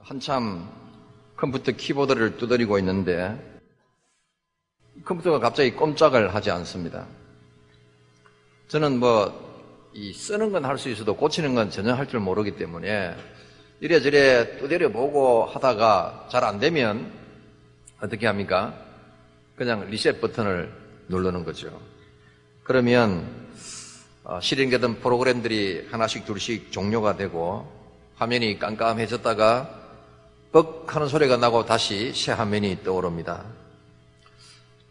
한참 컴퓨터 키보드를 두드리고 있는데 컴퓨터가 갑자기 꼼짝을 하지 않습니다. 저는 이 쓰는 건 할 수 있어도 고치는 건 전혀 할 줄 모르기 때문에 이래저래 두드려 보고 하다가 잘 안 되면 어떻게 합니까? 그냥 리셋 버튼을 누르는 거죠. 그러면 실행되던 프로그램들이 하나씩 둘씩 종료가 되고 화면이 깜깜해졌다가 뻑 하는 소리가 나고 다시 새 화면이 떠오릅니다.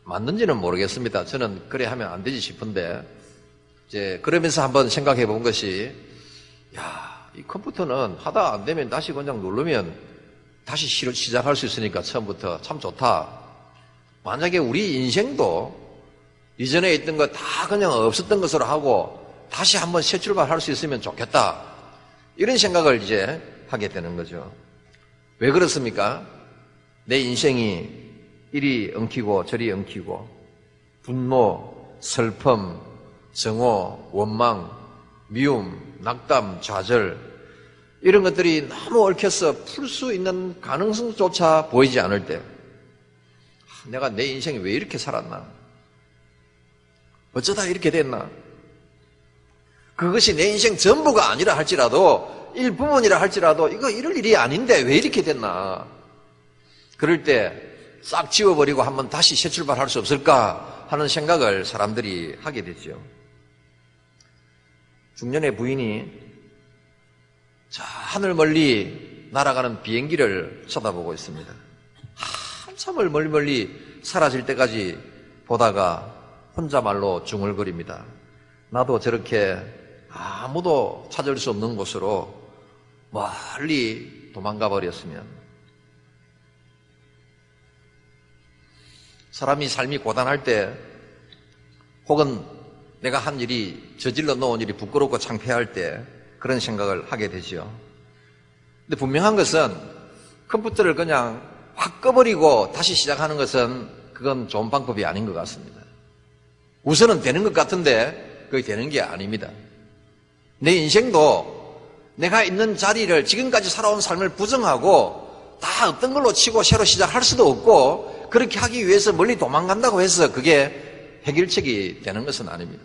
맞는지는 모르겠습니다. 저는 그래 하면 안 되지 싶은데 이제 그러면서 한번 생각해 본 것이 이 컴퓨터는 하다 안 되면 다시 그냥 누르면 다시 시작할 수 있으니까 처음부터 참 좋다. 만약에 우리 인생도 이전에 있던 거 다 그냥 없었던 것으로 하고 다시 한번 새 출발할 수 있으면 좋겠다. 이런 생각을 이제 하게 되는 거죠. 왜 그렇습니까? 내 인생이 이리 엉키고 저리 엉키고 분노, 슬픔, 정오, 원망, 미움, 낙담, 좌절 이런 것들이 너무 얽혀서 풀 수 있는 가능성조차 보이지 않을 때 내가 내 인생이 왜 이렇게 살았나? 어쩌다 이렇게 됐나? 그것이 내 인생 전부가 아니라 할지라도 일부분이라 할지라도 이거 이럴 일이 아닌데 왜 이렇게 됐나? 그럴 때 싹 지워버리고 한번 다시 새 출발할 수 없을까 하는 생각을 사람들이 하게 되죠. 중년의 부인이 저 하늘 멀리 날아가는 비행기를 쳐다보고 있습니다. 한참을 멀리 사라질 때까지 보다가 혼자말로 중얼거립니다. 나도 저렇게 아무도 찾을 수 없는 곳으로 멀리 도망가 버렸으면. 사람이 삶이 고단할 때 혹은 내가 한 일이 저질러 놓은 일이 부끄럽고 창피할 때 그런 생각을 하게 되죠. 근데 분명한 것은 컴퓨터를 그냥 확 꺼버리고 다시 시작하는 것은 그건 좋은 방법이 아닌 것 같습니다. 우선은 되는 것 같은데 그게 되는 게 아닙니다. 내 인생도 내가 있는 자리를 지금까지 살아온 삶을 부정하고 다 없던 걸로 치고 새로 시작할 수도 없고 그렇게 하기 위해서 멀리 도망간다고 해서 그게 해결책이 되는 것은 아닙니다.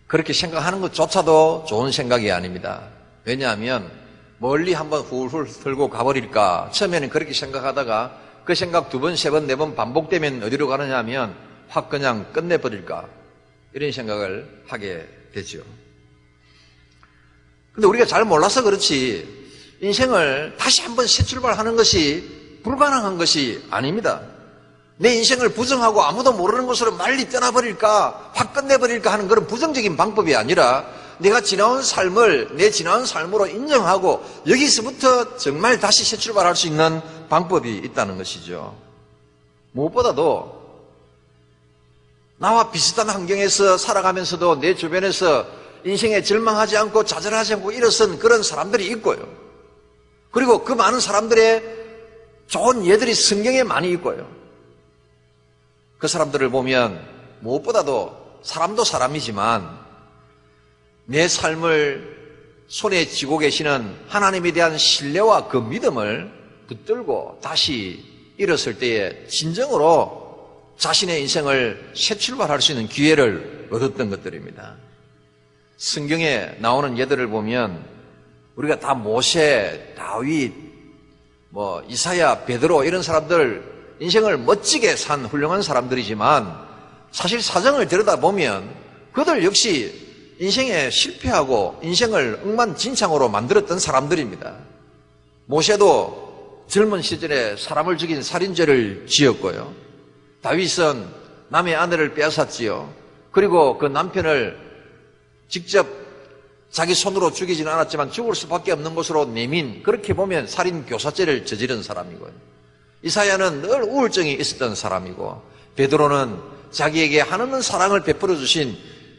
그렇게 생각하는 것조차도 좋은 생각이 아닙니다. 왜냐하면 멀리 한번 훌훌 털고 가버릴까? 처음에는 그렇게 생각하다가 그 생각 2번, 3번, 4번 반복되면 어디로 가느냐 하면 확 그냥 끝내버릴까? 이런 생각을 하게 되죠. 근데 우리가 잘 몰라서 그렇지 인생을 다시 한번 새 출발하는 것이 불가능한 것이 아닙니다. 내 인생을 부정하고 아무도 모르는 곳으로 멀리 떠나버릴까 확 끝내버릴까 하는 그런 부정적인 방법이 아니라 내가 지나온 삶을 내 지나온 삶으로 인정하고 여기서부터 정말 다시 새 출발할 수 있는 방법이 있다는 것이죠. 무엇보다도 나와 비슷한 환경에서 살아가면서도 내 주변에서 인생에 절망하지 않고 좌절하지 않고 일어선 그런 사람들이 있고요. 그리고 그 많은 사람들의 좋은 예들이 성경에 많이 있고요. 그 사람들을 보면 무엇보다도 사람도 사람이지만 내 삶을 손에 쥐고 계시는 하나님에 대한 신뢰와 그 믿음을 붙들고 다시 일었을 때에 진정으로 자신의 인생을 새 출발할 수 있는 기회를 얻었던 것들입니다. 성경에 나오는 예들을 보면 우리가 다 모세, 다윗, 이사야, 베드로 이런 사람들 인생을 멋지게 산 훌륭한 사람들이지만 사실 사정을 들여다보면 그들 역시 인생에 실패하고 인생을 엉망진창으로 만들었던 사람들입니다. 모세도 젊은 시절에 사람을 죽인 살인죄를 지었고요. 다윗은 남의 아내를 빼앗았지요. 그리고 그 남편을 직접 자기 손으로 죽이지는 않았지만 죽을 수밖에 없는 곳으로 내민 그렇게 보면 살인 교사죄를 저지른 사람이고요. 이사야는 늘 우울증이 있었던 사람이고 베드로는 자기에게 한없는 사랑을 베풀어 주신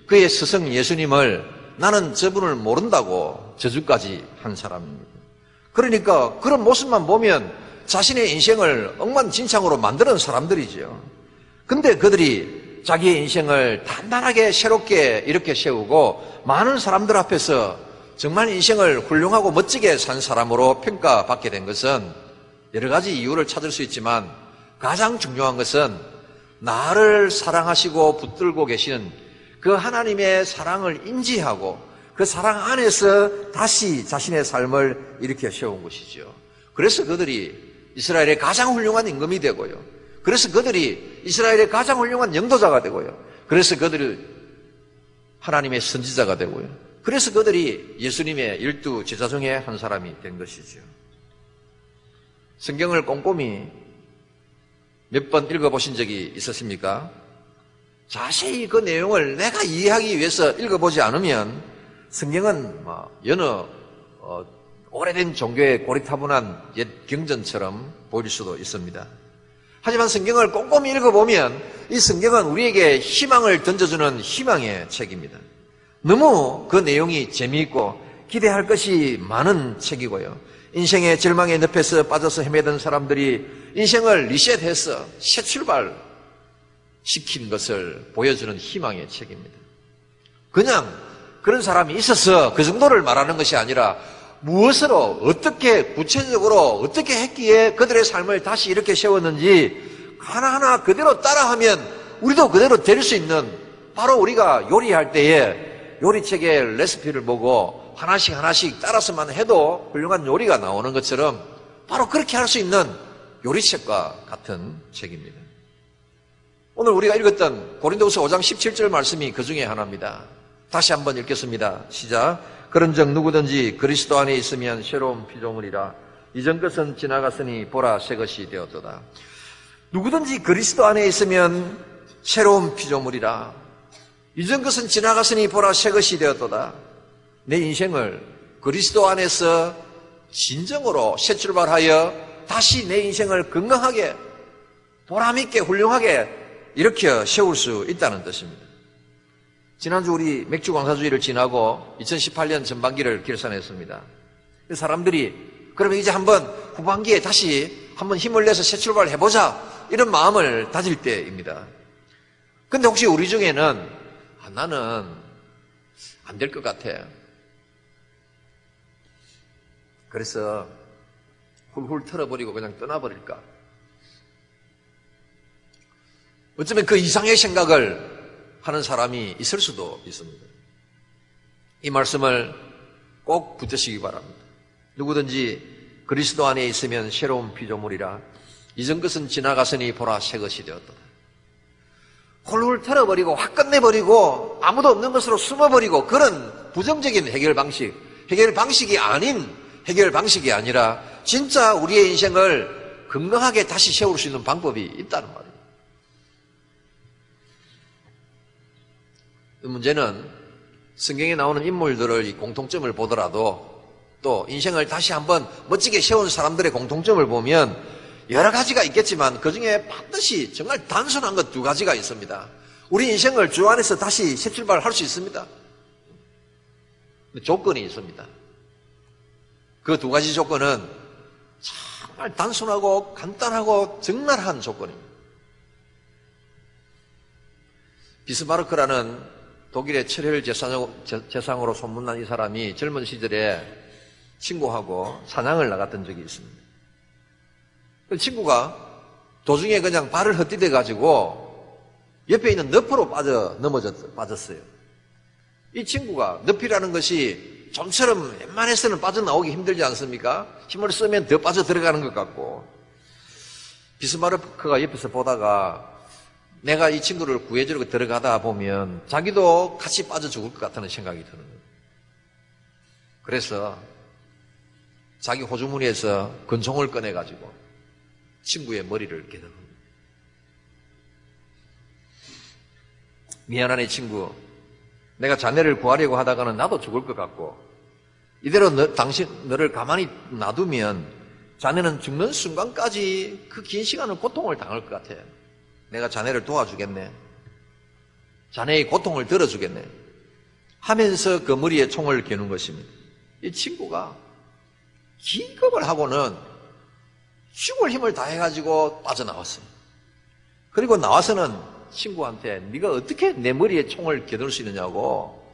그의 스승 예수님을 나는 저분을 모른다고 저주까지 한 사람입니다. 그러니까 그런 모습만 보면 자신의 인생을 엉망진창으로 만드는 사람들이죠. 근데 그들이 자기의 인생을 단단하게 새롭게 이렇게 세우고 많은 사람들 앞에서 정말 인생을 훌륭하고 멋지게 산 사람으로 평가받게 된 것은 여러 가지 이유를 찾을 수 있지만 가장 중요한 것은 나를 사랑하시고 붙들고 계시는 그 하나님의 사랑을 인지하고 그 사랑 안에서 다시 자신의 삶을 일으켜 세운 것이죠. 그래서 그들이 이스라엘의 가장 훌륭한 임금이 되고요. 그래서 그들이 이스라엘의 가장 훌륭한 영도자가 되고요. 그래서 그들이 하나님의 선지자가 되고요. 그래서 그들이 예수님의 12 제자 중에 한 사람이 된 것이죠. 성경을 꼼꼼히 몇 번 읽어보신 적이 있으십니까? 자세히 그 내용을 내가 이해하기 위해서 읽어보지 않으면 성경은 여느 오래된 종교의 고리타분한 옛 경전처럼 보일 수도 있습니다. 하지만 성경을 꼼꼼히 읽어보면 이 성경은 우리에게 희망을 던져주는 희망의 책입니다. 너무 그 내용이 재미있고 기대할 것이 많은 책이고요. 인생의 절망의 늪에서 빠져서 헤매던 사람들이 인생을 리셋해서 새 출발 시킨 것을 보여주는 희망의 책입니다. 그냥 그런 사람이 있어서 그 정도를 말하는 것이 아니라 무엇으로 어떻게 구체적으로 어떻게 했기에 그들의 삶을 다시 이렇게 세웠는지 하나하나 그대로 따라하면 우리도 그대로 될 수 있는, 바로 우리가 요리할 때에 요리책의 레시피를 보고 하나씩 따라서만 해도 훌륭한 요리가 나오는 것처럼 바로 그렇게 할 수 있는 요리책과 같은 책입니다. 오늘 우리가 읽었던 고린도후서 5장 17절 말씀이 그 중에 하나입니다. 다시 한번 읽겠습니다. 시작. 그런즉 누구든지 그리스도 안에 있으면 새로운 피조물이라. 이전 것은 지나갔으니 보라 새 것이 되었도다. 누구든지 그리스도 안에 있으면 새로운 피조물이라. 이전 것은 지나갔으니 보라 새 것이 되었도다. 내 인생을 그리스도 안에서 진정으로 새 출발하여 다시 내 인생을 건강하게 보람있게 훌륭하게 일으켜 세울 수 있다는 뜻입니다. 지난주 우리 맥주 광사주의를 지나고 2018년 전반기를 결산했습니다. 사람들이 그러면 이제 한번 후반기에 다시 한번 힘을 내서 새 출발을 해보자 이런 마음을 다질 때입니다. 근데 혹시 우리 중에는 나는 안 될 것 같아. 그래서 훌훌 털어버리고 그냥 떠나버릴까? 어쩌면 그 이상의 생각을 하는 사람이 있을 수도 있습니다. 이 말씀을 꼭 붙드시기 바랍니다. 누구든지 그리스도 안에 있으면 새로운 피조물이라. 이전 것은 지나갔으니 보라 새 것이 되었다. 홀훌 털어버리고 확 끝내버리고 아무도 없는 것으로 숨어버리고 그런 부정적인 해결 방식이 아닌 해결 방식이 아니라 진짜 우리의 인생을 건강하게 다시 세울 수 있는 방법이 있다는 말이에요. 이 문제는 성경에 나오는 인물들의 이 공통점을 보더라도 또 인생을 다시 한번 멋지게 세운 사람들의 공통점을 보면 여러 가지가 있겠지만 그중에 반드시 정말 단순한 것 2가지가 있습니다. 우리 인생을 주 안에서 다시 새 출발할 수 있습니다. 조건이 있습니다. 그 2가지 조건은 정말 단순하고 간단하고 적나라한 조건입니다. 비스마르크라는 독일의 철혈 재상으로 소문난 이 사람이 젊은 시절에 친구하고 사냥을 나갔던 적이 있습니다. 그 친구가 도중에 그냥 발을 헛디뎌 가지고 옆에 있는 늪으로 빠졌어요. 이 친구가 늪이라는 것이 좀처럼 웬만해서는 빠져나오기 힘들지 않습니까? 힘을 쓰면 더 빠져 들어가는 것 같고, 비스마르크가 옆에서 보다가 내가 이 친구를 구해주려고 들어가다 보면 자기도 같이 빠져 죽을 것 같다는 생각이 드는 거예요. 그래서 자기 호주머니에서 권총을 꺼내가지고 친구의 머리를 겨누는 거예요. 미안하네 친구, 내가 자네를 구하려고 하다가는 나도 죽을 것 같고 이대로 너를 가만히 놔두면 자네는 죽는 순간까지 그 긴 시간을 고통을 당할 것 같아. 내가 자네를 도와주겠네. 자네의 고통을 들어주겠네. 하면서 그 머리에 총을 겨눈 것입니다. 이 친구가 기겁을 하고는 죽을 힘을 다해가지고 빠져나왔어요. 그리고 나와서는 친구한테 네가 어떻게 내 머리에 총을 겨눌 수 있느냐고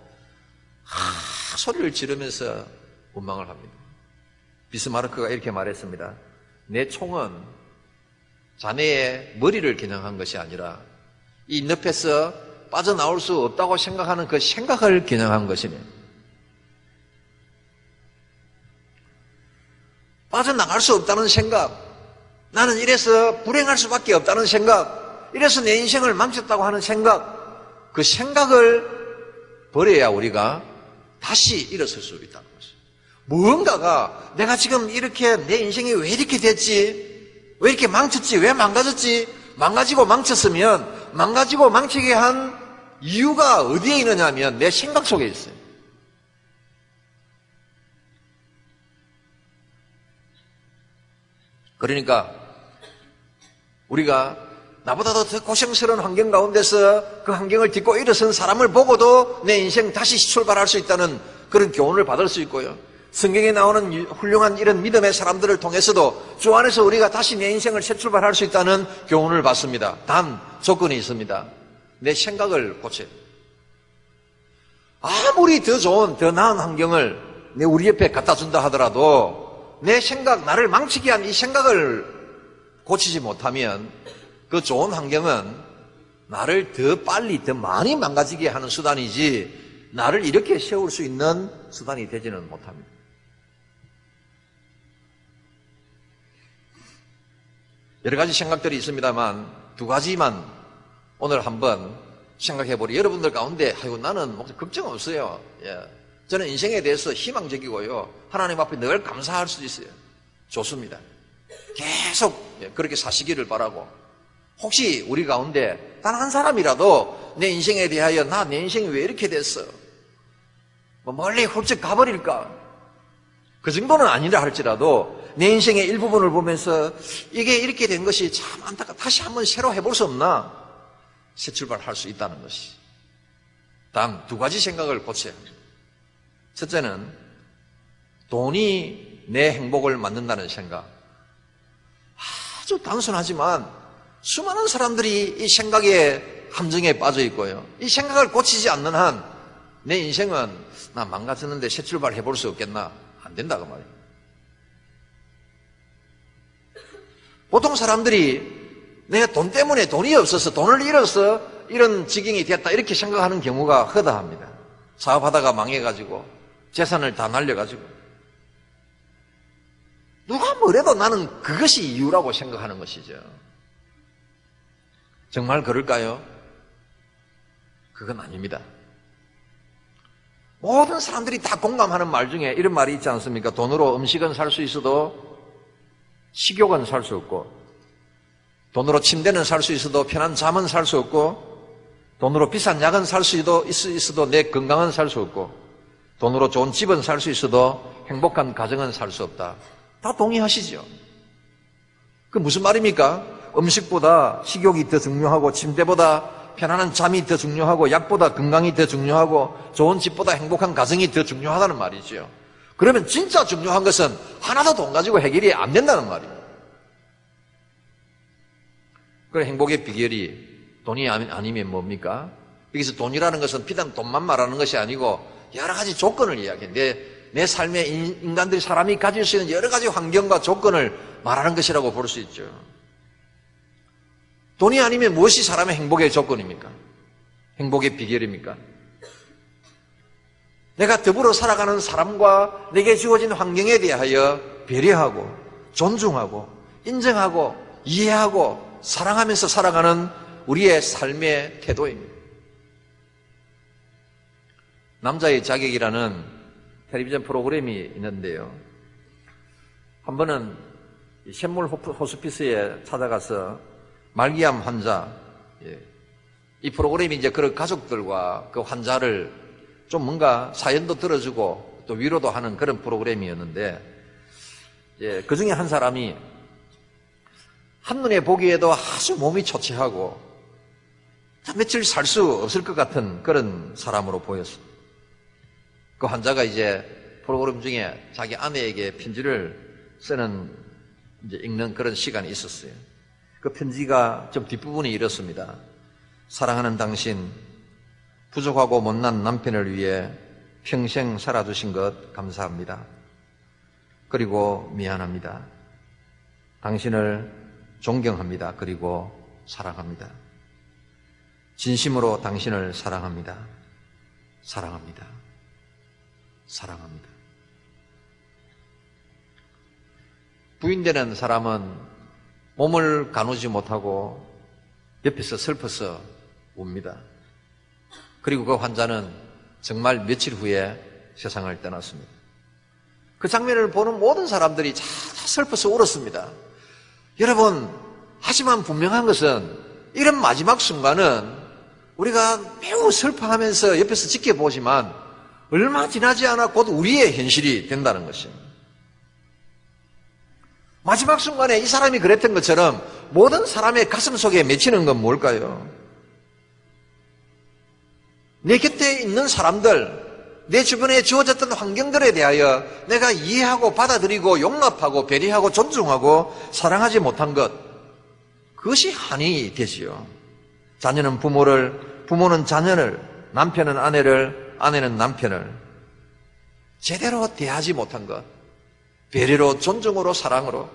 소리를 지르면서 원망을 합니다. 비스마르크가 이렇게 말했습니다. 내 총은 자네의 머리를 겨냥한 것이 아니라 이 늪에서 빠져나올 수 없다고 생각하는 그 생각을 겨냥한 것이네. 빠져나갈 수 없다는 생각, 나는 이래서 불행할 수밖에 없다는 생각, 이래서 내 인생을 망쳤다고 하는 생각, 그 생각을 버려야 우리가 다시 일어설 수 있다는 것이죠. 무언가가 내가 지금 이렇게 내 인생이 왜 이렇게 됐지? 왜 이렇게 망쳤지? 왜 망가졌지? 망가지고 망쳤으면 망가지고 망치게 한 이유가 어디에 있느냐 하면 내 생각 속에 있어요. 그러니까 우리가 나보다도 더 고생스러운 환경 가운데서 그 환경을 딛고 일어선 사람을 보고도 내 인생 다시 출발할 수 있다는 그런 교훈을 받을 수 있고요. 성경에 나오는 훌륭한 이런 믿음의 사람들을 통해서도 주 안에서 우리가 다시 내 인생을 새 출발할 수 있다는 교훈을 받습니다. 단 조건이 있습니다. 내 생각을 고쳐요. 아무리 더 좋은 더 나은 환경을 우리 옆에 갖다 준다 하더라도 내 생각, 나를 망치게 한 이 생각을 고치지 못하면 그 좋은 환경은 나를 더 빨리 더 많이 망가지게 하는 수단이지 나를 이렇게 세울 수 있는 수단이 되지는 못합니다. 여러 가지 생각들이 있습니다만 두 가지만 오늘 한번 생각해보려. 여러분들 가운데 아이고 나는 걱정 없어요. 저는 인생에 대해서 희망적이고요. 하나님 앞에 늘 감사할 수 있어요. 좋습니다. 계속 그렇게 사시기를 바라고. 혹시 우리 가운데 단 한 사람이라도 내 인생에 대하여 내 인생이 왜 이렇게 됐어? 멀리 훌쩍 가버릴까? 그 정도는 아니라 할지라도 내 인생의 일부분을 보면서 이게 이렇게 된 것이 참 안타깝다. 다시 한번 새로 해볼 수 없나? 새 출발할 수 있다는 것이. 단 두 가지 생각을 고쳐야 합니다. 첫째는 돈이 내 행복을 만든다는 생각. 아주 단순하지만 수많은 사람들이 이 생각의 함정에 빠져 있고요. 이 생각을 고치지 않는 한 내 인생은 나 망가졌는데 새 출발 해볼 수 없겠나? 안 된다고 말이에요. 보통 사람들이 내가 돈 때문에 돈이 없어서 돈을 잃어서 이런 지경이 됐다 이렇게 생각하는 경우가 허다합니다. 사업하다가 망해가지고 재산을 다 날려가지고 누가 뭐래도 나는 그것이 이유라고 생각하는 것이죠. 정말 그럴까요? 그건 아닙니다. 모든 사람들이 다 공감하는 말 중에 이런 말이 있지 않습니까? 돈으로 음식은 살 수 있어도 식욕은 살 수 없고, 돈으로 침대는 살 수 있어도 편한 잠은 살 수 없고, 돈으로 비싼 약은 살 수 있어도 내 건강은 살 수 없고, 돈으로 좋은 집은 살 수 있어도 행복한 가정은 살 수 없다. 다 동의하시죠? 그 무슨 말입니까? 음식보다 식욕이 더 중요하고, 침대보다 편안한 잠이 더 중요하고, 약보다 건강이 더 중요하고, 좋은 집보다 행복한 가정이 더 중요하다는 말이죠. 그러면 진짜 중요한 것은 하나도 돈 가지고 해결이 안 된다는 말이에요. 그 행복의 비결이 돈이 아니면 뭡니까? 여기서 돈이라는 것은 비단 돈만 말하는 것이 아니고 여러 가지 조건을 이야기해요. 내 삶에 인간들이 사람이 가질 수 있는 여러 가지 환경과 조건을 말하는 것이라고 볼 수 있죠. 돈이 아니면 무엇이 사람의 행복의 조건입니까? 행복의 비결입니까? 내가 더불어 살아가는 사람과 내게 주어진 환경에 대하여 배려하고 존중하고 인정하고 이해하고 사랑하면서 살아가는 우리의 삶의 태도입니다. 남자의 자격이라는 텔레비전 프로그램이 있는데요. 한 번은 샘물 호스피스에 찾아가서 말기암 환자, 이 프로그램이 이제 그런 가족들과 그 환자를 좀 뭔가 사연도 들어주고 또 위로도 하는 그런 프로그램이었는데, 그 중에 한 사람이 한눈에 보기에도 아주 몸이 초췌하고 며칠 살 수 없을 것 같은 그런 사람으로 보였어요. 그 환자가 이제 프로그램 중에 자기 아내에게 편지를 쓰는, 이제 읽는 그런 시간이 있었어요. 그 편지가 좀 뒷부분이 이렇습니다. 사랑하는 당신, 부족하고 못난 남편을 위해 평생 살아주신 것 감사합니다. 그리고 미안합니다. 당신을 존경합니다. 그리고 사랑합니다. 진심으로 당신을 사랑합니다. 사랑합니다. 사랑합니다. 부인되는 사람은 몸을 가누지 못하고 옆에서 슬퍼서 웁니다. 그리고 그 환자는 정말 며칠 후에 세상을 떠났습니다. 그 장면을 보는 모든 사람들이 다 슬퍼서 울었습니다. 여러분, 하지만 분명한 것은 이런 마지막 순간은 우리가 매우 슬퍼하면서 옆에서 지켜보지만 얼마 지나지 않아 곧 우리의 현실이 된다는 것입니다. 마지막 순간에 이 사람이 그랬던 것처럼 모든 사람의 가슴 속에 맺히는 건 뭘까요? 내 곁에 있는 사람들, 내 주변에 주어졌던 환경들에 대하여 내가 이해하고 받아들이고 용납하고 배려하고 존중하고 사랑하지 못한 것, 그것이 한이 되지요. 자녀는 부모를, 부모는 자녀를, 남편은 아내를, 아내는 남편을 제대로 대하지 못한 것, 배려로, 존중으로, 사랑으로,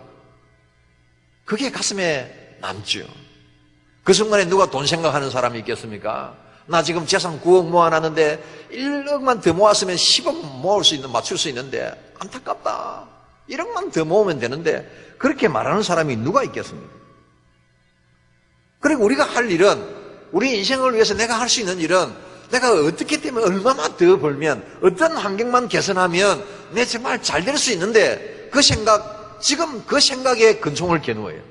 그게 가슴에 남죠. 그 순간에 누가 돈 생각하는 사람이 있겠습니까? 나 지금 재산 9억 모아놨는데 1억만 더 모았으면 10억 모을 수 있는, 맞출 수 있는데 안타깝다. 1억만 더 모으면 되는데 그렇게 말하는 사람이 누가 있겠습니까? 그리고 우리가 할 일은, 우리 인생을 위해서 내가 할 수 있는 일은 내가 어떻게 되면 얼마만 더 벌면, 어떤 환경만 개선하면 내 정말 잘 될 수 있는데 그 생각, 지금 그 생각에 근총을 겨누어요.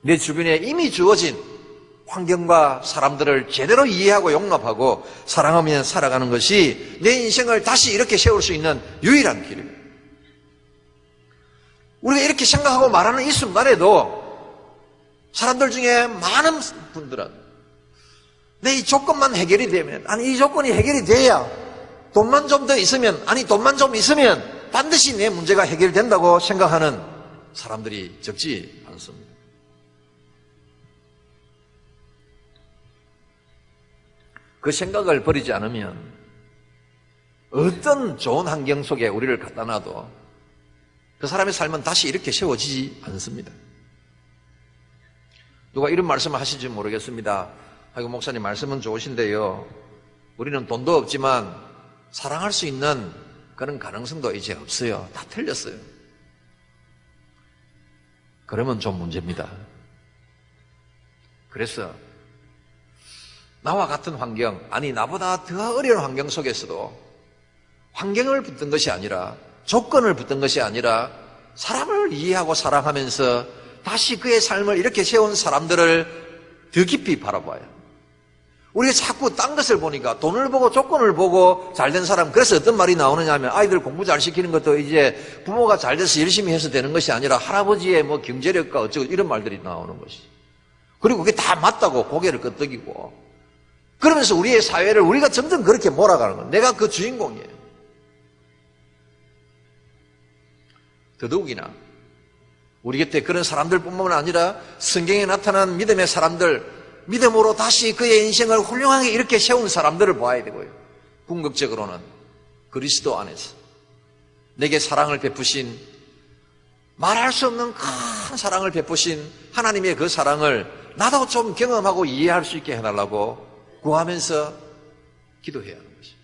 내 주변에 이미 주어진 환경과 사람들을 제대로 이해하고 용납하고 사랑하며 살아가는 것이 내 인생을 다시 이렇게 세울 수 있는 유일한 길입니다. 우리가 이렇게 생각하고 말하는 이 순간에도 사람들 중에 많은 분들은 내 이 조건만 해결이 되면, 아니 이 조건이 해결이 돼야, 돈만 좀 더 있으면, 아니 돈만 좀 있으면 반드시 내 문제가 해결된다고 생각하는 사람들이 적지 않습니다. 그 생각을 버리지 않으면 어떤 좋은 환경 속에 우리를 갖다 놔도 그 사람의 삶은 다시 이렇게 세워지지 않습니다. 누가 이런 말씀을 하실지 모르겠습니다. 아이고, 목사님 말씀은 좋으신데요, 우리는 돈도 없지만 사랑할 수 있는 그런 가능성도 이제 없어요. 다 틀렸어요. 그러면 좀 문제입니다. 그래서 나와 같은 환경, 아니 나보다 더 어려운 환경 속에서도 환경을 붙든 것이 아니라, 조건을 붙든 것이 아니라 사람을 이해하고 사랑하면서 다시 그의 삶을 이렇게 세운 사람들을 더 깊이 바라봐요. 우리가 자꾸 딴 것을 보니까, 돈을 보고 조건을 보고 잘된 사람, 그래서 어떤 말이 나오느냐 하면, 아이들 공부 잘 시키는 것도 이제 부모가 잘 돼서 열심히 해서 되는 것이 아니라 할아버지의 뭐 경제력과 어쩌고 이런 말들이 나오는 것이. 그리고 그게 다 맞다고 고개를 끄덕이고, 그러면서 우리의 사회를 우리가 점점 그렇게 몰아가는 거예요. 내가 그 주인공이에요. 더더욱이나 우리 곁에 그런 사람들뿐만 아니라 성경에 나타난 믿음의 사람들, 믿음으로 다시 그의 인생을 훌륭하게 이렇게 세운 사람들을 보아야 되고요. 궁극적으로는 그리스도 안에서 내게 사랑을 베푸신, 말할 수 없는 큰 사랑을 베푸신 하나님의 그 사랑을 나도 좀 경험하고 이해할 수 있게 해달라고 구하면서 기도해야 하는 것입니다.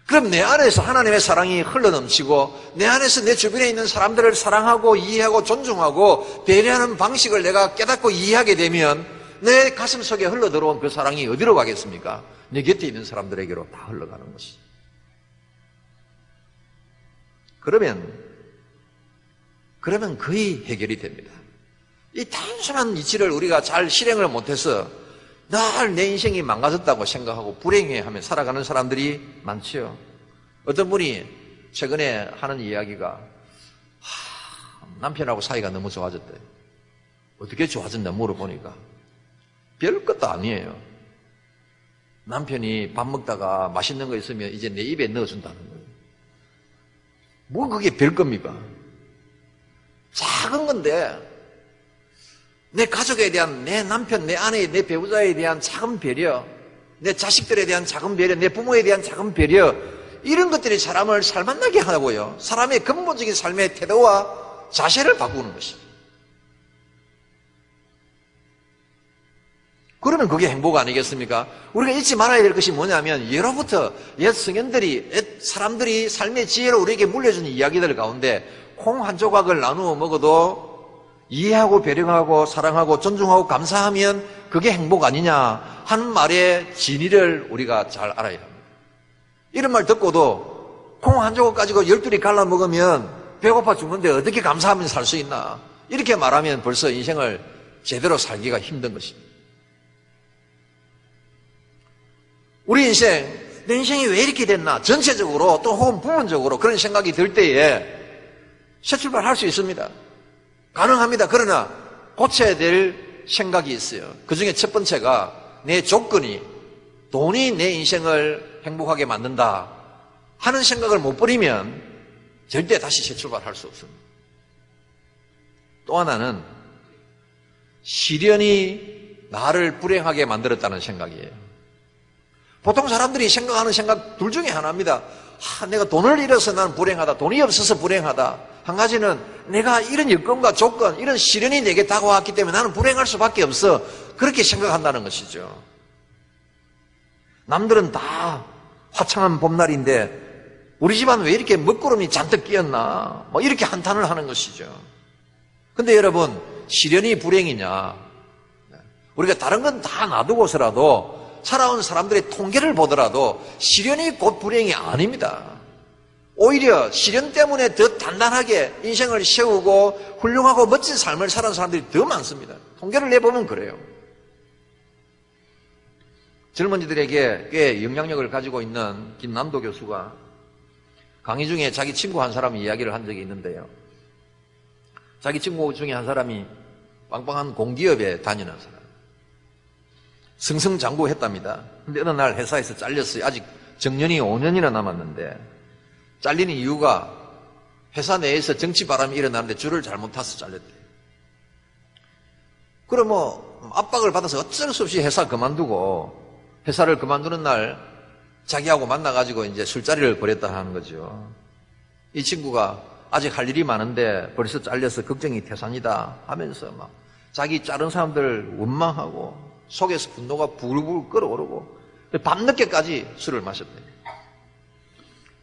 그럼 내 안에서 하나님의 사랑이 흘러넘치고 내 안에서 내 주변에 있는 사람들을 사랑하고 이해하고 존중하고 배려하는 방식을 내가 깨닫고 이해하게 되면 내 가슴 속에 흘러들어온 그 사랑이 어디로 가겠습니까? 내 곁에 있는 사람들에게로 다 흘러가는 것이죠. 그러면 거의 해결이 됩니다. 이 단순한 이치를 우리가 잘 실행을 못해서 늘 내 인생이 망가졌다고 생각하고 불행해하며 살아가는 사람들이 많지요. 어떤 분이 최근에 하는 이야기가, 남편하고 사이가 너무 좋아졌대. 어떻게 좋아졌나 물어보니까 별 것도 아니에요. 남편이 밥 먹다가 맛있는 거 있으면 이제 내 입에 넣어준다는 거예요. 뭐 그게 별 겁니까? 작은 건데 내 가족에 대한, 내 남편, 내 아내, 내 배우자에 대한 작은 배려, 내 자식들에 대한 작은 배려, 내 부모에 대한 작은 배려, 이런 것들이 사람을 살만나게 하고요. 사람의 근본적인 삶의 태도와 자세를 바꾸는 것입니다. 그러면 그게 행복 아니겠습니까? 우리가 잊지 말아야 될 것이 뭐냐면, 예로부터 옛 성현들이, 옛 사람들이 삶의 지혜로 우리에게 물려주는 이야기들 가운데 콩 한 조각을 나누어 먹어도 이해하고 배려하고 사랑하고 존중하고 감사하면 그게 행복 아니냐 하는 말의 진리를 우리가 잘 알아야 합니다. 이런 말 듣고도 콩 한 조각 가지고 12개 갈라 먹으면 배고파 죽는데 어떻게 감사하면서 살 수 있나, 이렇게 말하면 벌써 인생을 제대로 살기가 힘든 것입니다. 우리 인생, 내 인생이 왜 이렇게 됐나, 전체적으로 또 혹은 부분적으로 그런 생각이 들 때에 새 출발할 수 있습니다. 가능합니다. 그러나 고쳐야 될 생각이 있어요. 그 중에 첫 번째가, 내 조건이 돈이 내 인생을 행복하게 만든다 하는 생각을 못 버리면 절대 다시 새 출발할 수 없습니다. 또 하나는 시련이 나를 불행하게 만들었다는 생각이에요. 보통 사람들이 생각하는 생각 둘 중에 하나입니다. 내가 돈을 잃어서 나는 불행하다, 돈이 없어서 불행하다. 한 가지는 내가 이런 여건과 조건, 이런 시련이 내게 다가왔기 때문에 나는 불행할 수밖에 없어, 그렇게 생각한다는 것이죠. 남들은 다 화창한 봄날인데 우리 집안 왜 이렇게 먹구름이 잔뜩 끼었나, 뭐 이렇게 한탄을 하는 것이죠. 근데 여러분, 시련이 불행이냐? 우리가 다른 건 다 놔두고서라도 살아온 사람들의 통계를 보더라도 시련이 곧 불행이 아닙니다. 오히려 시련 때문에 더 단단하게 인생을 세우고 훌륭하고 멋진 삶을 살아온 사람들이 더 많습니다. 통계를 내보면 그래요. 젊은이들에게 꽤 영향력을 가지고 있는 김남도 교수가 강의 중에 자기 친구 한 사람이 이야기를 한 적이 있는데요. 자기 친구 중에 한 사람이 빵빵한 공기업에 다니는 사람, 승승장구했답니다. 근데 어느 날 회사에서 잘렸어요. 아직 정년이 5년이나 남았는데 잘리는 이유가 회사 내에서 정치 바람이 일어나는데 줄을 잘못 타서 잘렸대요. 그럼 압박을 받아서 어쩔 수 없이 회사 그만두고, 회사를 그만두는 날 자기하고 만나가지고 이제 술자리를 벌였다 하는 거죠. 이 친구가 아직 할 일이 많은데 벌써 잘려서 걱정이 태산이다 하면서 막 자기 자른 사람들 원망하고 속에서 분노가 불불 끓어오르고 밤늦게까지 술을 마셨대요.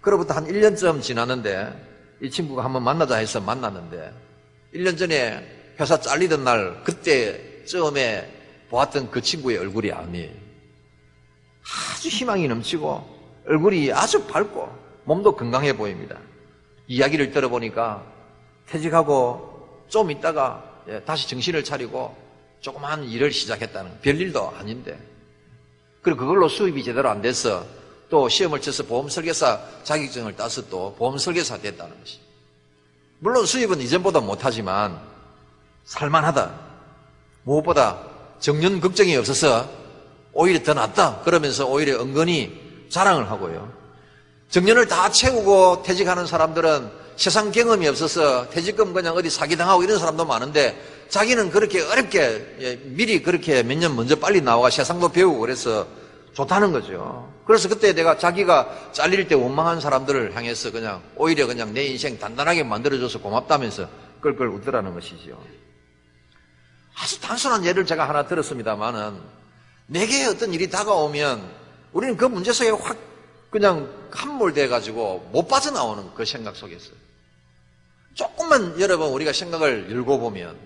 그로부터 한 1년쯤 지났는데 이 친구가 한번 만나자 해서 만났는데, 1년 전에 회사 잘리던 날 그때 처음에 보았던 그 친구의 얼굴이 아니에요. 아주 희망이 넘치고 얼굴이 아주 밝고 몸도 건강해 보입니다. 이야기를 들어보니까 퇴직하고 좀 있다가 다시 정신을 차리고 조그만 일을 시작했다는, 별일도 아닌데, 그리고 그걸로 수입이 제대로 안 돼서 또 시험을 쳐서 보험설계사 자격증을 따서 또 보험설계사 됐다는 것이. 물론 수입은 이전보다 못하지만 살만하다, 무엇보다 정년 걱정이 없어서 오히려 더 낫다, 그러면서 오히려 은근히 자랑을 하고요. 정년을 다 채우고 퇴직하는 사람들은 세상 경험이 없어서 퇴직금 그냥 어디 사기당하고 이런 사람도 많은데, 자기는 그렇게 어렵게 미리 그렇게 몇 년 먼저 빨리 나와 세상도 배우고 그래서 좋다는 거죠. 그래서 그때 내가 자기가 잘릴 때 원망한 사람들을 향해서 그냥 오히려 그냥 내 인생 단단하게 만들어줘서 고맙다면서 끌끌 웃더라는 것이죠. 아주 단순한 예를 제가 하나 들었습니다만은, 내게 어떤 일이 다가오면 우리는 그 문제 속에 확 그냥 함몰돼가지고 못 빠져나오는 그 생각 속에서, 조금만 여러분 우리가 생각을 열고 보면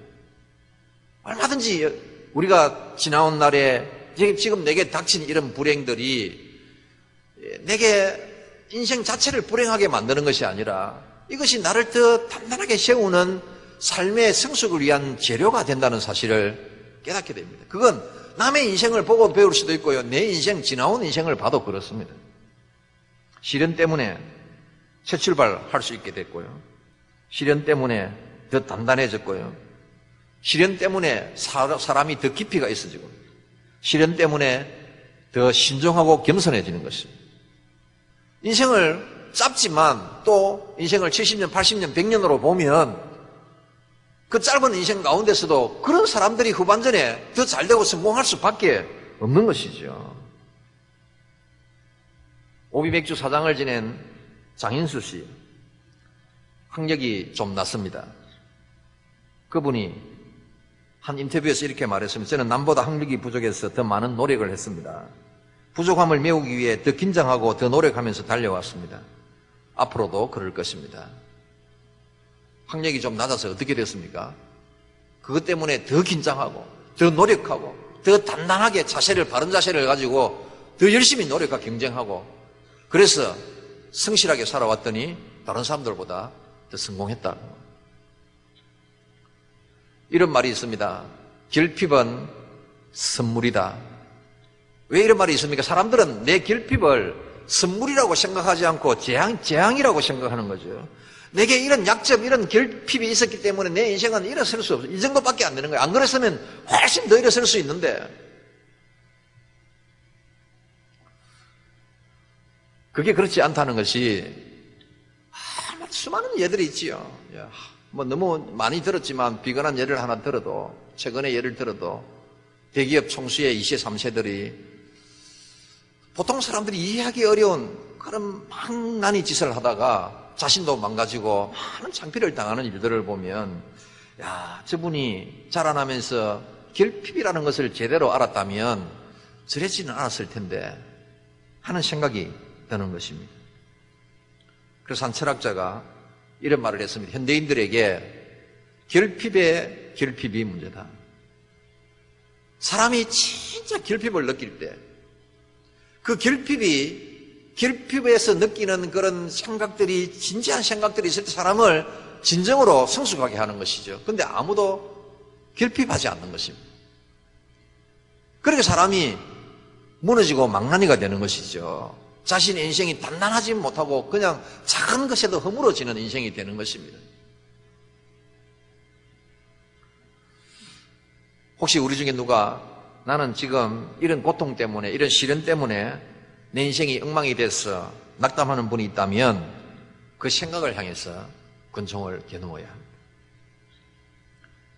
얼마든지 우리가 지나온 날에 지금 내게 닥친 이런 불행들이 내게 인생 자체를 불행하게 만드는 것이 아니라 이것이 나를 더 단단하게 세우는 삶의 성숙을 위한 재료가 된다는 사실을 깨닫게 됩니다. 그건 남의 인생을 보고 배울 수도 있고요, 내 인생, 지나온 인생을 봐도 그렇습니다. 시련 때문에 새 출발할 수 있게 됐고요, 시련 때문에 더 단단해졌고요, 시련 때문에 사람이 더 깊이가 있어지고, 시련 때문에 더 신중하고 겸손해지는 것입니다. 인생을 짧지만 또 인생을 70년, 80년, 100년으로 보면 그 짧은 인생 가운데서도 그런 사람들이 후반전에 더 잘되고 성공할 수밖에 없는 것이죠. 오비맥주 사장을 지낸 장인수 씨, 학력이 좀 낮습니다. 그분이 한 인터뷰에서 이렇게 말했습니다. 저는 남보다 학력이 부족해서 더 많은 노력을 했습니다. 부족함을 메우기 위해 더 긴장하고 더 노력하면서 달려왔습니다. 앞으로도 그럴 것입니다. 학력이 좀 낮아서 어떻게 됐습니까? 그것 때문에 더 긴장하고 더 노력하고 더 단단하게 바른 자세를 가지고 더 열심히 노력하고 경쟁하고, 그래서 성실하게 살아왔더니 다른 사람들보다 더 성공했다. 이런 말이 있습니다. 결핍은 선물이다. 왜 이런 말이 있습니까? 사람들은 내 결핍을 선물이라고 생각하지 않고 재앙이라고 생각하는 거죠. 내게 이런 약점, 이런 결핍이 있었기 때문에 내 인생은 일어설 수 없어. 이 정도밖에 안 되는 거예요. 안 그랬으면 훨씬 더 일어설 수 있는데, 그게 그렇지 않다는 것이 수많은 예들이 있지요. 뭐 너무 많이 들었지만 비근한 예를 하나 들어도, 최근의 예를 들어도 대기업 총수의 2세, 3세들이 보통 사람들이 이해하기 어려운 그런 망나니 짓을 하다가 자신도 망가지고 많은 창피를 당하는 일들을 보면, 야, 저분이 자라나면서 결핍이라는 것을 제대로 알았다면 저랬지는 않았을 텐데 하는 생각이 드는 것입니다. 그래서 한 철학자가 이런 말을 했습니다. 현대인들에게 결핍이 문제다. 사람이 진짜 결핍을 느낄 때, 그 결핍에서 느끼는 그런 생각들이, 진지한 생각들이 있을 때 사람을 진정으로 성숙하게 하는 것이죠. 그런데 아무도 결핍하지 않는 것입니다. 그러니까 사람이 무너지고 망나니가 되는 것이죠. 자신의 인생이 단단하지 못하고 그냥 작은 것에도 허물어지는 인생이 되는 것입니다. 혹시 우리 중에 누가 나는 지금 이런 고통 때문에, 이런 시련 때문에 내 인생이 엉망이 돼서 낙담하는 분이 있다면 그 생각을 향해서 권총을 겨누어야 합니다.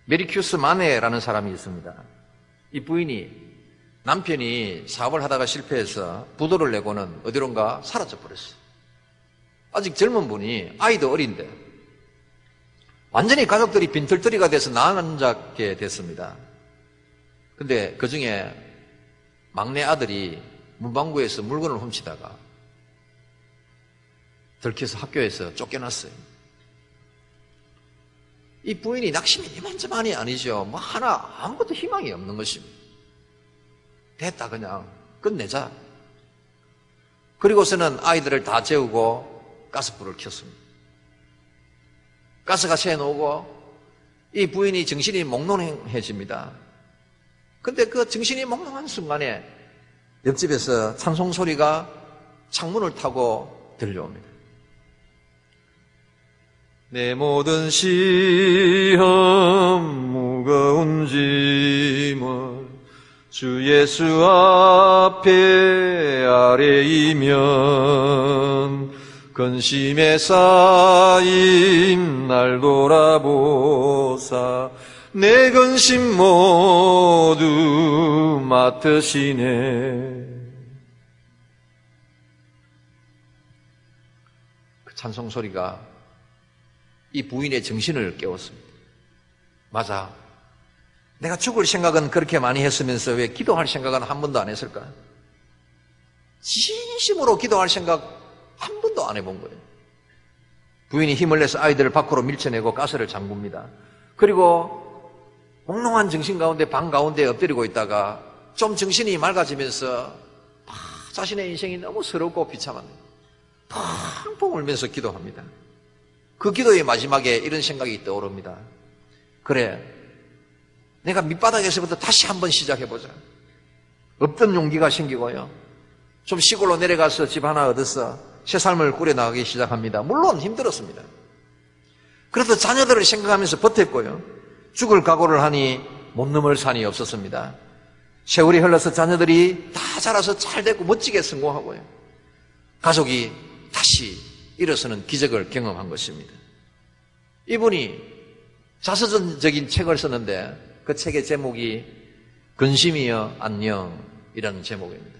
메리큐스 마네라는 사람이 있습니다. 이 부인이, 남편이 사업을 하다가 실패해서 부도를 내고는 어디론가 사라져 버렸어요. 아직 젊은 분이, 아이도 어린데 완전히 가족들이 빈털터리가 돼서 나앉게 됐습니다. 근데 그 중에 막내 아들이 문방구에서 물건을 훔치다가 들켜서 학교에서 쫓겨났어요. 이 부인이 낙심이 이만저만이 아니죠. 뭐 하나 아무것도 희망이 없는 것입니다. 됐다, 그냥 끝내자. 그리고서는 아이들을 다 재우고 가스불을 켰습니다. 가스가 새어나오고 이 부인이 정신이 몽롱해집니다. 근데 그 정신이 몽롱한 순간에 옆집에서 찬송 소리가 창문을 타고 들려옵니다. 내 모든 시험 무거운 짐을 주 예수 앞에 아뢰이면 근심에 쌓인 날 돌아보사 내 근심 모두 맡으시네. 그 찬송 소리가 이 부인의 정신을 깨웠습니다. 맞아. 내가 죽을 생각은 그렇게 많이 했으면서 왜 기도할 생각은 한 번도 안 했을까? 진심으로 기도할 생각 한 번도 안 해본 거예요. 부인이 힘을 내서 아이들을 밖으로 밀쳐내고 가스를 잠굽니다. 그리고 몽롱한 정신 가운데, 방 가운데 엎드리고 있다가 좀 정신이 맑아지면서 자신의 인생이 너무 서럽고 비참한데 펑펑 울면서 기도합니다. 그 기도의 마지막에 이런 생각이 떠오릅니다. 그래, 내가 밑바닥에서부터 다시 한번 시작해보자. 없던 용기가 생기고요. 좀 시골로 내려가서 집 하나 얻어서 새 삶을 꾸려나가기 시작합니다. 물론 힘들었습니다. 그래도 자녀들을 생각하면서 버텼고요. 죽을 각오를 하니 못 넘을 산이 없었습니다. 세월이 흘러서 자녀들이 다 자라서 잘 됐고 멋지게 성공하고요. 가족이 다시 일어서는 기적을 경험한 것입니다. 이분이 자서전적인 책을 썼는데 그 책의 제목이 근심이여 안녕이라는 제목입니다.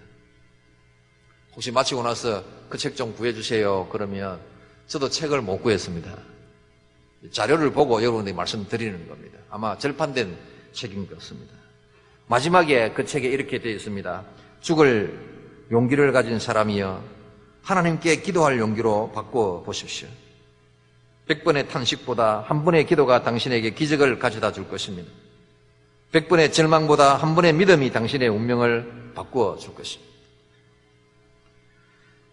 혹시 마치고 나서 그 책 좀 구해주세요 그러면 저도 책을 못 구했습니다. 자료를 보고 여러분들이 말씀드리는 겁니다. 아마 절판된 책인 것 같습니다. 마지막에 그 책에 이렇게 되어 있습니다. 죽을 용기를 가진 사람이여 하나님께 기도할 용기로 바꿔 보십시오. 100번의 탄식보다 한 번의 기도가 당신에게 기적을 가져다 줄 것입니다. 100번의 절망보다 한 번의 믿음이 당신의 운명을 바꾸어 줄 것입니다.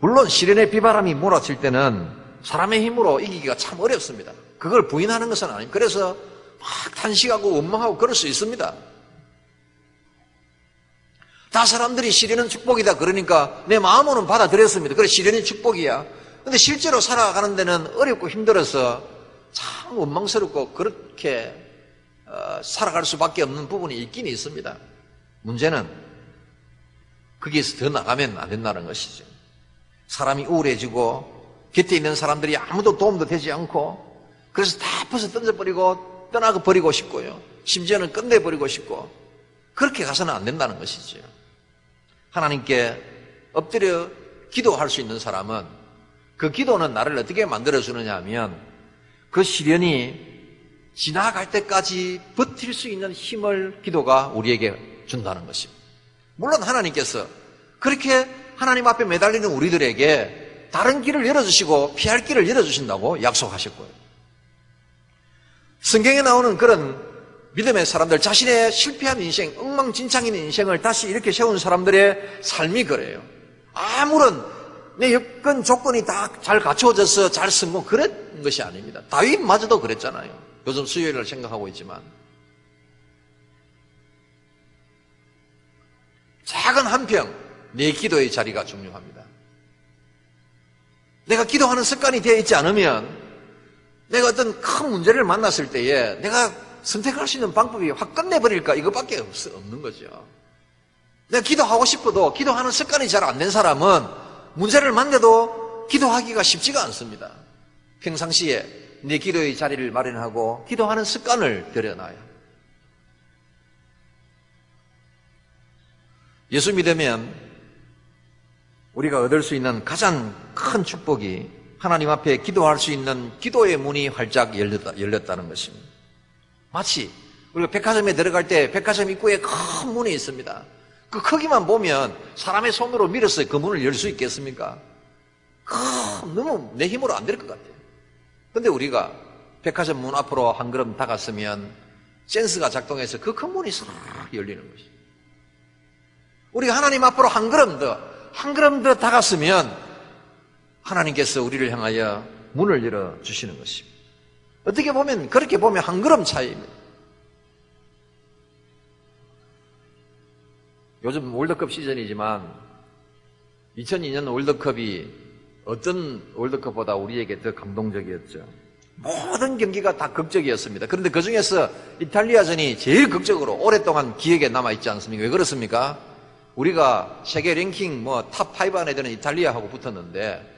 물론 시련의 비바람이 몰아칠 때는 사람의 힘으로 이기기가 참 어렵습니다. 그걸 부인하는 것은 아닙니다. 그래서 막 탄식하고 원망하고 그럴 수 있습니다. 다 사람들이 시련은 축복이다 그러니까 내 마음으로는 받아들였습니다. 그래 시련이 축복이야. 근데 실제로 살아가는 데는 어렵고 힘들어서 참 원망스럽고 그렇게 살아갈 수밖에 없는 부분이 있긴 있습니다. 문제는 거기에서 더 나가면 안 된다는 것이죠. 사람이 우울해지고 곁에 있는 사람들이 아무도 도움도 되지 않고 그래서 다 벗어 던져버리고 떠나고 버리고 싶고요. 심지어는 끝내버리고 싶고 그렇게 가서는 안 된다는 것이죠. 하나님께 엎드려 기도할 수 있는 사람은 그 기도는 나를 어떻게 만들어주느냐 하면 그 시련이 지나갈 때까지 버틸 수 있는 힘을 기도가 우리에게 준다는 것입니다. 물론 하나님께서 그렇게 하나님 앞에 매달리는 우리들에게 다른 길을 열어주시고 피할 길을 열어주신다고 약속하셨고요. 성경에 나오는 그런 믿음의 사람들, 자신의 실패한 인생, 엉망진창인 인생을 다시 이렇게 세운 사람들의 삶이 그래요. 아무런 내 여건 조건이 다 잘 갖추어져서 잘 성공 그런 것이 아닙니다. 다윗마저도 그랬잖아요. 요즘 수요일을 생각하고 있지만 작은 한 평, 내 기도의 자리가 중요합니다. 내가 기도하는 습관이 되어 있지 않으면 내가 어떤 큰 문제를 만났을 때에 내가 선택할 수 있는 방법이 확 끝내버릴까 이거밖에 없는 거죠. 내가 기도하고 싶어도 기도하는 습관이 잘 안 된 사람은 문제를 만나도 기도하기가 쉽지가 않습니다. 평상시에 내 기도의 자리를 마련하고 기도하는 습관을 들여놔요. 예수 믿으면 우리가 얻을 수 있는 가장 큰 축복이 하나님 앞에 기도할 수 있는 기도의 문이 활짝 열렸다는 것입니다. 마치 우리가 백화점에 들어갈 때 백화점 입구에 큰 문이 있습니다. 그 크기만 보면 사람의 손으로 밀어서 그 문을 열 수 있겠습니까? 너무 내 힘으로 안 될 것 같아요. 그런데 우리가 백화점 문 앞으로 한 걸음 다갔으면 센스가 작동해서 그 큰 문이 싹 열리는 것이죠. 우리가 하나님 앞으로 한 걸음 더 다갔으면 하나님께서 우리를 향하여 문을 열어주시는 것입니다. 어떻게 보면 그렇게 보면 한 걸음 차이입니다. 요즘 월드컵 시즌이지만 2002년 월드컵이 어떤 월드컵보다 우리에게 더 감동적이었죠. 모든 경기가 다 극적이었습니다. 그런데 그중에서 이탈리아전이 제일 극적으로 오랫동안 기억에 남아있지 않습니까? 왜 그렇습니까? 우리가 세계 랭킹 탑5 안에 드는 이탈리아하고 붙었는데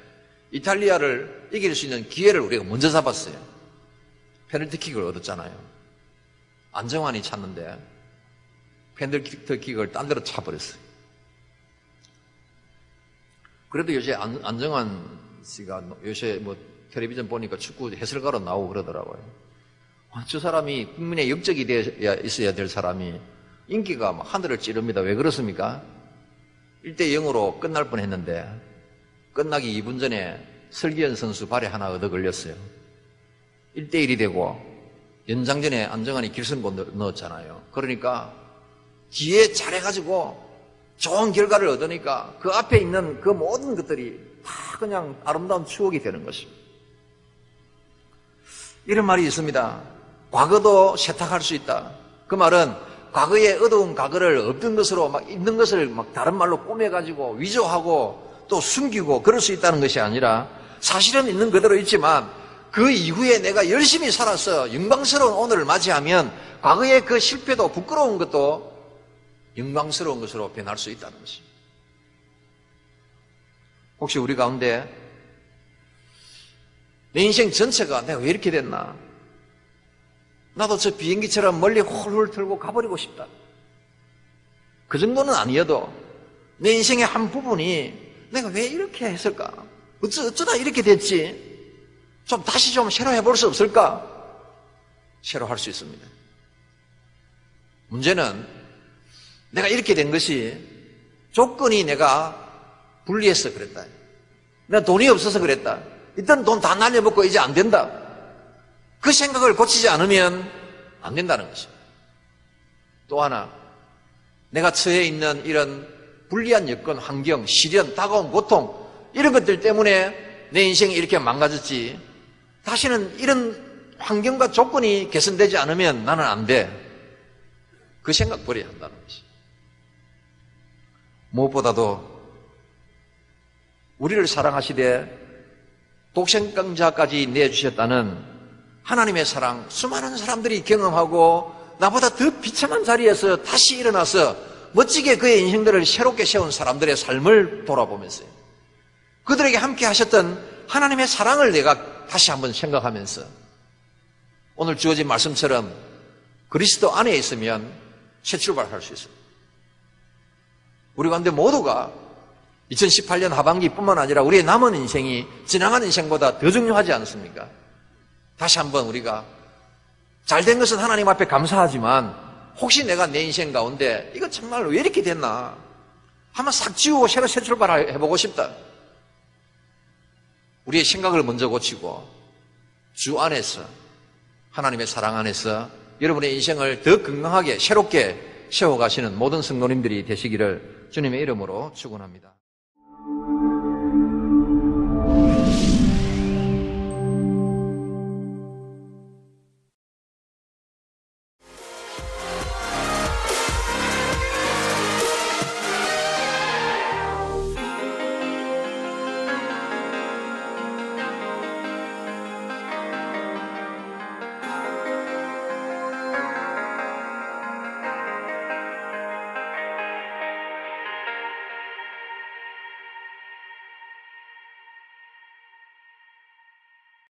이탈리아를 이길 수 있는 기회를 우리가 먼저 잡았어요. 페널티킥을 얻었잖아요. 안정환이 찼는데 페널티킥을 딴 데로 차버렸어요. 그래도 요새 안정환 씨가 요새 텔레비전 보니까 축구 해설가로 나오고 그러더라고요. 저 사람이 국민의 역적이 있어야 될 사람이 인기가 하늘을 찌릅니다. 왜 그렇습니까? 1대0으로 끝날 뻔했는데 끝나기 2분 전에 설기현 선수 발에 하나 얻어 걸렸어요. 1대1이 되고 연장전에 안정환이 길선고 넣었잖아요. 그러니까 기회 잘해가지고 좋은 결과를 얻으니까 그 앞에 있는 그 모든 것들이 다 그냥 아름다운 추억이 되는 것입니다. 이런 말이 있습니다. 과거도 세탁할 수 있다. 그 말은 과거의 어두운 과거를 없던 것으로 있는 것을 다른 말로 꾸며가지고 위조하고 또 숨기고 그럴 수 있다는 것이 아니라 사실은 있는 그대로 있지만 그 이후에 내가 열심히 살아서 영광스러운 오늘을 맞이하면 과거의 그 실패도 부끄러운 것도 영광스러운 것으로 변할 수 있다는 것입니다. 혹시 우리 가운데 내 인생 전체가 내가 왜 이렇게 됐나? 나도 저 비행기처럼 멀리 훌훌 털고 가버리고 싶다. 그 정도는 아니어도 내 인생의 한 부분이 내가 왜 이렇게 했을까? 어쩌다 이렇게 됐지? 좀 다시 좀 새로 해볼 수 없을까? 새로 할 수 있습니다. 문제는 내가 이렇게 된 것이 조건이 내가 불리해서 그랬다. 내가 돈이 없어서 그랬다. 일단 돈 다 날려먹고 이제 안 된다. 그 생각을 고치지 않으면 안 된다는 것입니다. 또 하나, 내가 처해 있는 이런 불리한 여건, 환경, 시련, 다가온 고통, 이런 것들 때문에 내 인생이 이렇게 망가졌지. 다시는 이런 환경과 조건이 개선되지 않으면 나는 안 돼. 그 생각 버려야 한다는 것이. 무엇보다도 우리를 사랑하시되 독생자까지 내주셨다는 하나님의 사랑, 수많은 사람들이 경험하고 나보다 더 비참한 자리에서 다시 일어나서 멋지게 그의 인생들을 새롭게 세운 사람들의 삶을 돌아보면서요. 그들에게 함께 하셨던 하나님의 사랑을 내가 다시 한번 생각하면서 오늘 주어진 말씀처럼 그리스도 안에 있으면 새 출발할 수 있습니다. 우리 가운데 모두가 2018년 하반기뿐만 아니라 우리의 남은 인생이 지나간 인생보다 더 중요하지 않습니까? 다시 한번 우리가 잘된 것은 하나님 앞에 감사하지만 혹시 내가 내 인생 가운데 이거 정말 왜 이렇게 됐나? 한번 싹 지우고 새로 새 출발해보고 싶다. 우리의 생각을 먼저 고치고 주 안에서 하나님의 사랑 안에서 여러분의 인생을 더 건강하게 새롭게 세워가시는 모든 성도님들이 되시기를 주님의 이름으로 축원합니다.